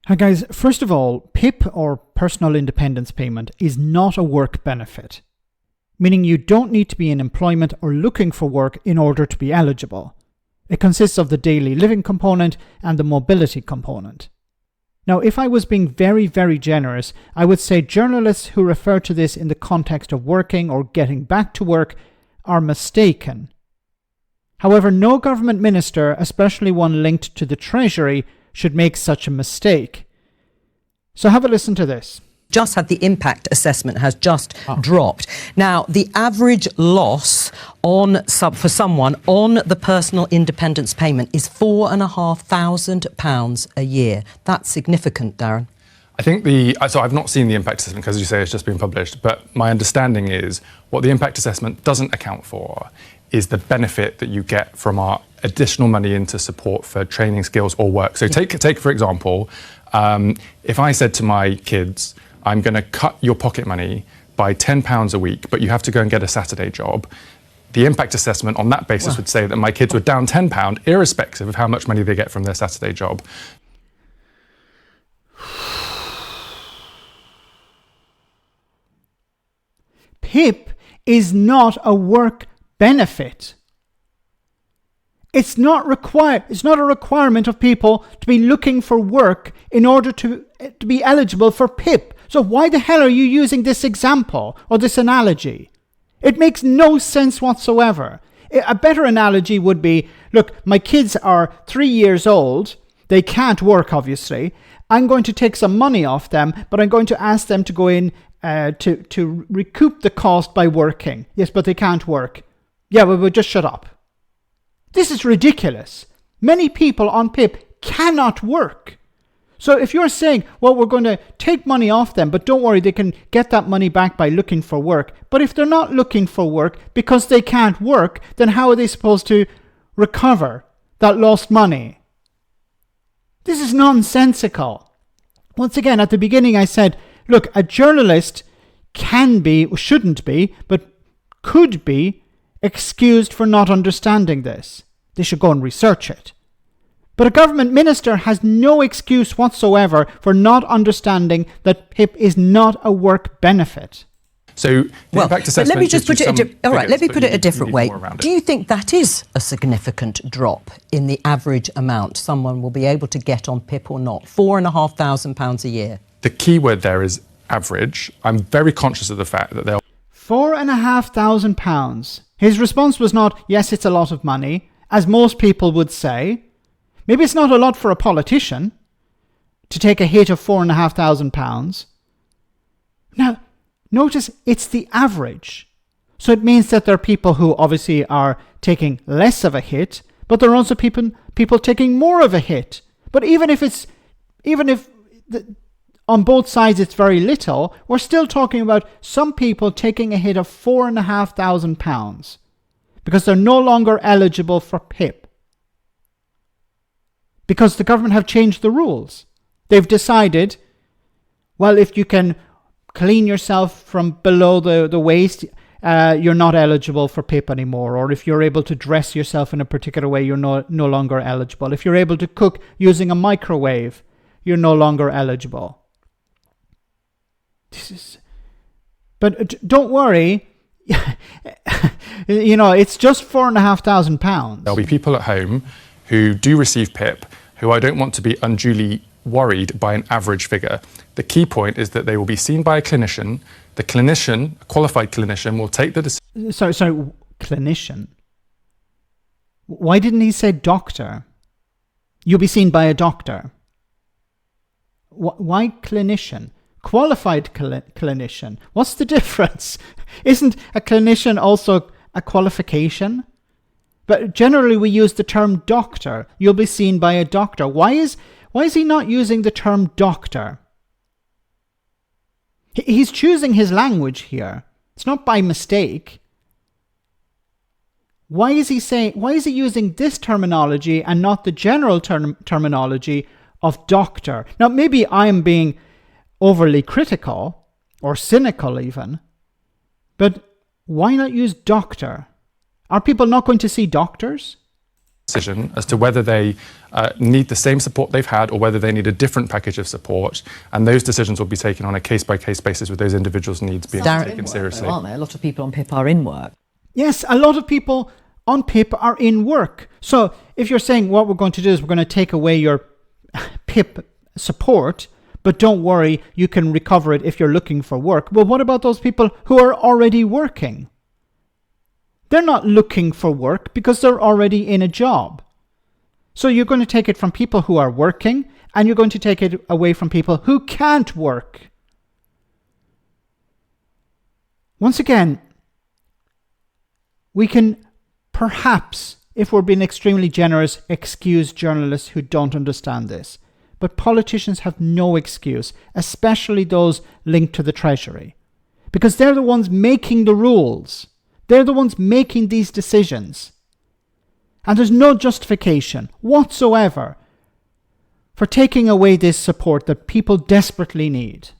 Hi guys, first of all, PIP or personal independence payment is not a work benefit, meaning you don't need to be in employment or looking for work in order to be eligible. It consists of the daily living component and the mobility component. Now, if I was being very, very generous, I would say journalists who refer to this in the context of working or getting back to work are mistaken. However, no government minister, especially one linked to the Treasury, should make such a mistake. So have a listen to this. Just had the impact assessment has just dropped. Now, the average loss for someone on the personal independence payment is £4,500 a year. That's significant, Darren. I think so I've not seen the impact assessment because, as you say, it's just been published, but my understanding is what the impact assessment doesn't account for is the benefit that you get from our additional money into support for training, skills or work. So take for example, if I said to my kids, I'm going to cut your pocket money by £10 a week, but you have to go and get a Saturday job, the impact assessment on that basis would say that my kids were down £10 irrespective of how much money they get from their Saturday job. PIP is not a work benefit. It's not a requirement of people to be looking for work in order to be eligible for PIP. So why the hell are you using this example or this analogy? It makes no sense whatsoever. A better analogy would be, look, my kids are 3 years old. They can't work, obviously. I'm going to take some money off them, but I'm going to ask them to go in to recoup the cost by working. Yes, but they can't work. Yeah, well, just shut up. This is ridiculous. Many people on PIP cannot work. So if you're saying, well, we're going to take money off them, but don't worry, they can get that money back by looking for work. But if they're not looking for work because they can't work, then how are they supposed to recover that lost money? This is nonsensical. Once again, at the beginning I said, look, a journalist can be, shouldn't be, but could be excused for not understanding this. They should go and research it. But a government minister has no excuse whatsoever for not understanding that PIP is not a work benefit. So the impact assessment, let me just put it let me put it a different way. Do you think that is a significant drop in the average amount someone will be able to get on PIP or not? £4,500 a year. The key word there is average. I'm very conscious of the fact that they'll £4,500. His response was not, yes, it's a lot of money, as most people would say. Maybe it's not a lot for a politician to take a hit of £4,500. Now, notice it's the average. So it means that there are people who obviously are taking less of a hit, but there are also people taking more of a hit. But even if on both sides it's very little, we're still talking about some people taking a hit of £4,500 because they're no longer eligible for PIP. Because the government have changed the rules. They've decided, well, if you can clean yourself from below the waist, you're not eligible for PIP anymore. Or if you're able to dress yourself in a particular way, you're no longer eligible. If you're able to cook using a microwave, you're no longer eligible. But don't worry, it's just £4,500. There'll be people at home who do receive PIP who I don't want to be unduly worried by an average figure. The key point is that they will be seen by a clinician. The clinician, a qualified clinician, will take the decision. Sorry, clinician. Why didn't he say doctor? You'll be seen by a doctor. Why clinician? Qualified clinician. What's the difference? Isn't a clinician also a qualification? But generally we use the term doctor. You'll be seen by a doctor. Why is he not using the term doctor? He's choosing his language here. It's not by mistake. Why is he using this terminology and not the general terminology of doctor? Now, maybe I'm being overly critical or cynical even, but why not use doctor? Are people not going to see doctors? decision as to whether they need the same support they've had or whether they need a different package of support, and those decisions will be taken on a case-by-case basis with those individuals' needs being taken seriously. Aren't they? A lot of people on PIP are in work. Yes, a lot of people on PIP are in work. So if you're saying what we're going to do is we're going to take away your PIP support, but don't worry, you can recover it if you're looking for work. Well, what about those people who are already working? They're not looking for work because they're already in a job. So you're going to take it from people who are working, and you're going to take it away from people who can't work. Once again, we can perhaps, if we're being extremely generous, excuse journalists who don't understand this. But politicians have no excuse, especially those linked to the Treasury, because they're the ones making the rules. They're the ones making these decisions. And there's no justification whatsoever for taking away this support that people desperately need.